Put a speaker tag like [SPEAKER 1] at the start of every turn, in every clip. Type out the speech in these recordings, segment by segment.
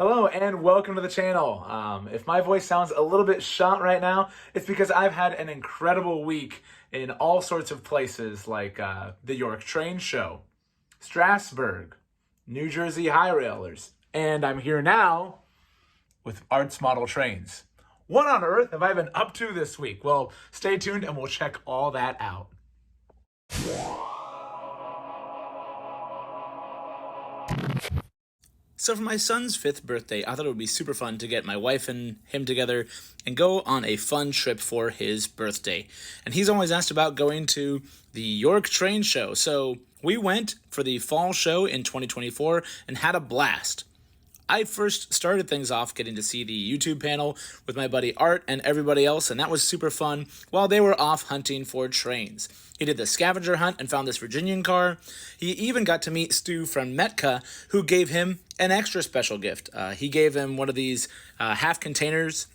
[SPEAKER 1] Hello and welcome to the channel. If my voice sounds a little bit shot right now, it's because I've had an incredible week in all sorts of places like the York Train Show, Strasburg, New Jersey High Railers, and I'm here now with Arts Model Trains. What on earth have I been up to this week? Well, stay tuned and we'll check all that out.
[SPEAKER 2] So for my son's 5th birthday, I thought it would be super fun to get my wife and him together and go on a fun trip for his birthday. And he's always asked about going to the York Train Show. So we went for the fall show in 2024 and had a blast. I first started things off getting to see the YouTube panel with my buddy Art and everybody else, and that was super fun while they were off hunting for trains. He did the scavenger hunt and found this Virginian car. He even got to meet Stu from Metka, who gave him an extra special gift. He gave him one of these half containers,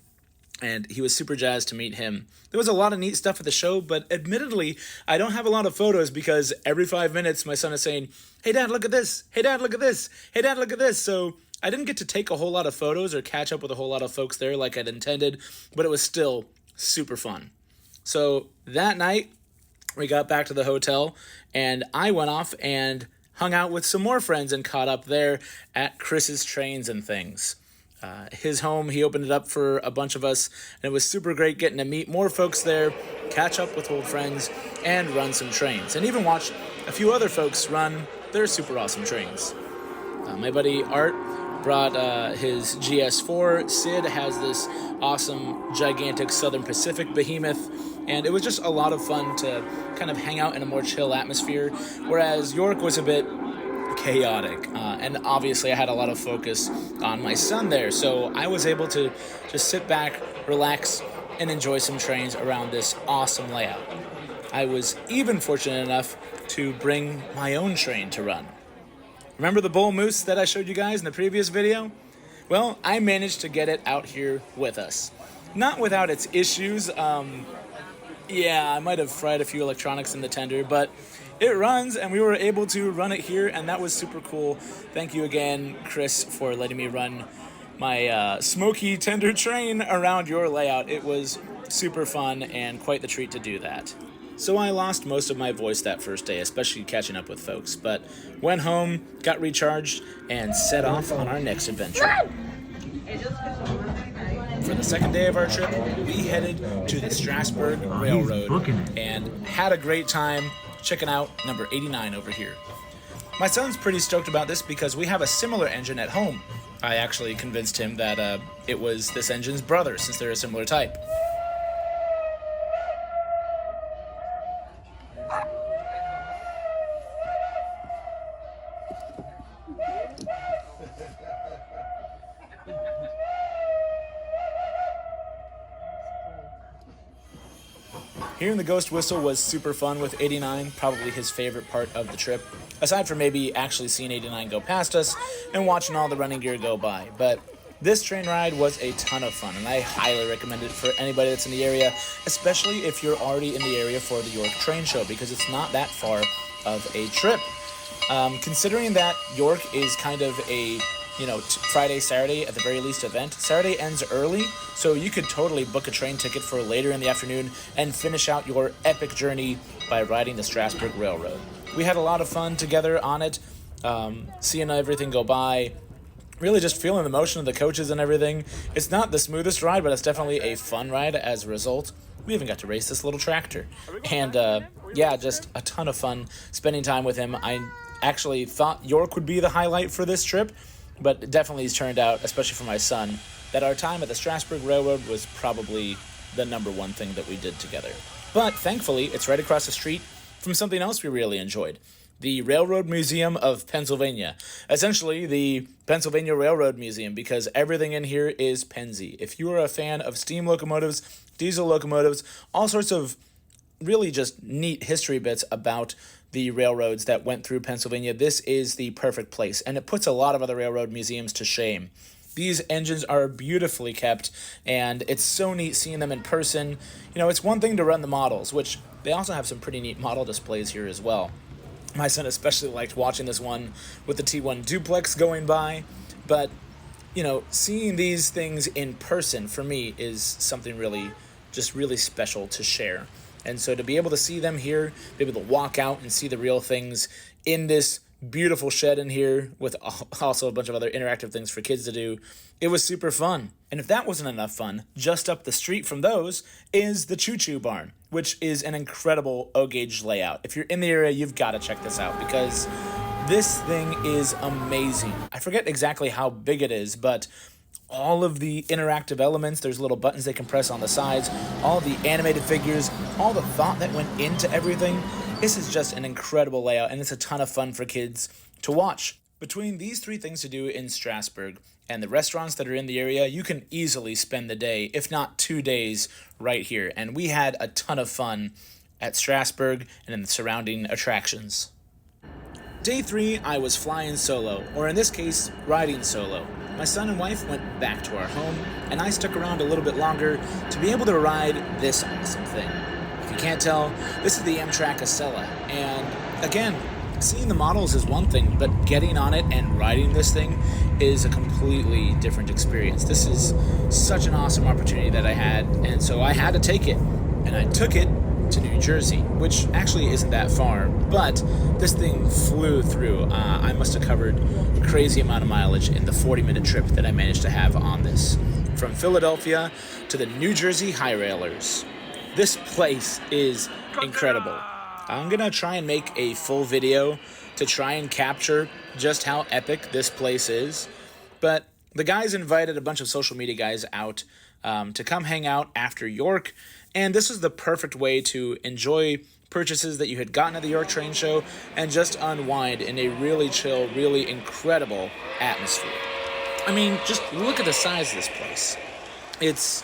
[SPEAKER 2] and he was super jazzed to meet him. There was a lot of neat stuff at the show, but admittedly, I don't have a lot of photos because every 5 minutes my son is saying, "Hey Dad, look at this! Hey Dad, look at this! Hey Dad, look at this!" So I didn't get to take a whole lot of photos or catch up with a whole lot of folks there like I'd intended, but it was still super fun. So that night, we got back to the hotel, and I went off and hung out with some more friends and caught up there at Chris's Trains and Things. His home, he opened it up for a bunch of us, and it was super great getting to meet more folks there, catch up with old friends, and run some trains, and even watch a few other folks run their super awesome trains. My buddy Art brought his GS4. Sid has this awesome, gigantic Southern Pacific behemoth, and it was just a lot of fun to kind of hang out in a more chill atmosphere, whereas York was a bit chaotic, and obviously I had a lot of focus on my son there, so I was able to just sit back, relax, and enjoy some trains around this awesome layout. I was even fortunate enough to bring my own train to run. Remember the bull moose that I showed you guys in the previous video? Well, I managed to get it out here with us. Not without its issues. I might have fried a few electronics in the tender, but it runs and we were able to run it here, and that was super cool. Thank you again, Chris, for letting me run my smoky tender train around your layout. It was super fun and quite the treat to do that. So I lost most of my voice that first day, especially catching up with folks, but went home, got recharged, and set off on our next adventure. For the second day of our trip, we headed to the Strasburg Railroad and had a great time checking out number 89 over here. My son's pretty stoked about this because we have a similar engine at home. I actually convinced him that it was this engine's brother, since they're a similar type. Hearing the ghost whistle was super fun with 89, probably his favorite part of the trip, aside from maybe actually seeing 89 go past us and watching all the running gear go by. But this train ride was a ton of fun, and I highly recommend it for anybody that's in the area, especially if you're already in the area for the York Train Show, because it's not that far of a trip. Considering that York is kind of a Friday, Saturday, at the very least event. Saturday ends early, so you could totally book a train ticket for later in the afternoon and finish out your epic journey by riding the Strasburg Railroad. We had a lot of fun together on it, seeing everything go by, really just feeling the motion of the coaches and everything. It's not the smoothest ride, but it's definitely a fun ride as a result. We even got to race this little tractor. And just a ton of fun spending time with him. I actually thought York would be the highlight for this trip, but definitely has turned out, especially for my son, that our time at the Strasburg Railroad was probably the number one thing that we did together. But thankfully, it's right across the street from something else we really enjoyed, the Railroad Museum of Pennsylvania. Essentially, the Pennsylvania Railroad Museum, because everything in here is Pennsy. If you are a fan of steam locomotives, diesel locomotives, all sorts of really just neat history bits about the railroads that went through Pennsylvania, this is the perfect place, and it puts a lot of other railroad museums to shame. These engines are beautifully kept, and it's so neat seeing them in person. It's one thing to run the models, which they also have some pretty neat model displays here as well. My son especially liked watching this one with the T1 duplex going by, but you know, seeing these things in person for me is something really, just really special to share. And so to be able to see them here, be able to walk out and see the real things in this beautiful shed in here with also a bunch of other interactive things for kids to do, it was super fun. And if that wasn't enough fun, just up the street from those is the Choo Barn, which is an incredible O-gauge layout. If you're in the area, you've got to check this out because this thing is amazing. I forget exactly how big it is, but all of the interactive elements, there's little buttons they can press on the sides, all the animated figures, all the thought that went into everything. This is just an incredible layout, and it's a ton of fun for kids to watch. Between these three things to do in Strasburg and the restaurants that are in the area, you can easily spend the day, if not 2 days, right here. And we had a ton of fun at Strasburg and in the surrounding attractions. Day 3, I was flying solo, or in this case, riding solo. My son and wife went back to our home, and I stuck around a little bit longer to be able to ride this awesome thing. If you can't tell, this is the Amtrak Acela, and again, seeing the models is one thing, but getting on it and riding this thing is a completely different experience. This is such an awesome opportunity that I had, and so I had to take it, and I took it to New Jersey, which actually isn't that far, but this thing flew through. I must have covered a crazy amount of mileage in the 40-minute trip that I managed to have on this. From Philadelphia to the New Jersey High Railers. This place is incredible. I'm gonna try and make a full video to try and capture just how epic this place is, but the guys invited a bunch of social media guys out to come hang out after York, and this was the perfect way to enjoy purchases that you had gotten at the York Train Show and just unwind in a really chill, really incredible atmosphere. I mean, just look at the size of this place.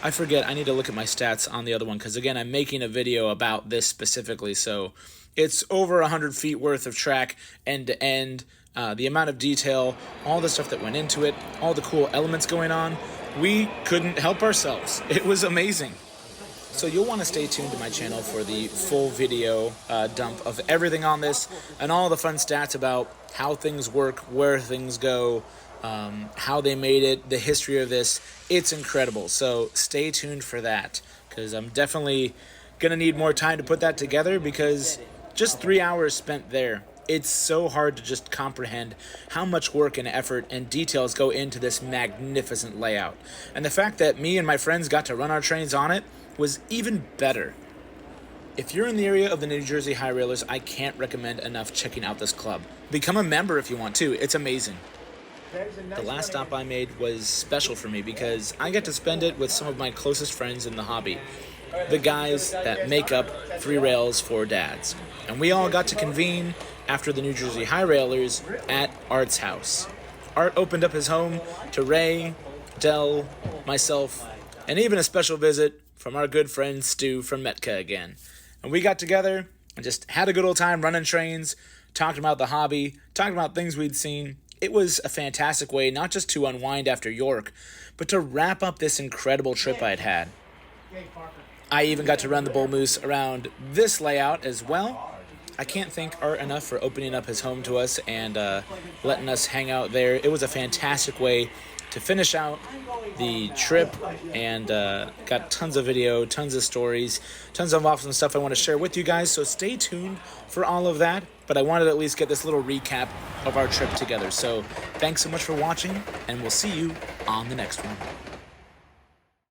[SPEAKER 2] I forget, I need to look at my stats on the other one because, again, I'm making a video about this specifically, so it's over 100 feet worth of track end to end, the amount of detail, all the stuff that went into it, all the cool elements going on. We couldn't help ourselves. It was amazing. So you'll want to stay tuned to my channel for the full video dump of everything on this and all the fun stats about how things work, where things go, how they made it, the history of this. It's incredible. So stay tuned for that because I'm definitely going to need more time to put that together because just 3 hours spent there. It's so hard to just comprehend how much work and effort and details go into this magnificent layout. And the fact that me and my friends got to run our trains on it was even better. If you're in the area of the New Jersey High Railers, I can't recommend enough checking out this club. Become a member if you want to. It's amazing. The last stop I made was special for me because I got to spend it with some of my closest friends in the hobby, the guys that make up 3 Rails 4 Dads. And we all got to convene after the New Jersey High Railers at Art's house. Art opened up his home to Ray, Dell, myself, and even a special visit from our good friend Stu from Metka again. And we got together and just had a good old time running trains, talking about the hobby, talking about things we'd seen. It was a fantastic way not just to unwind after York, but to wrap up this incredible trip I'd had. I even got to run the bull moose around this layout as well. I can't thank Art enough for opening up his home to us and letting us hang out there. It was a fantastic way to finish out the trip and got tons of video, tons of stories, tons of awesome stuff I want to share with you guys. So stay tuned for all of that. But I wanted to at least get this little recap of our trip together. So thanks so much for watching, and we'll see you on the next one.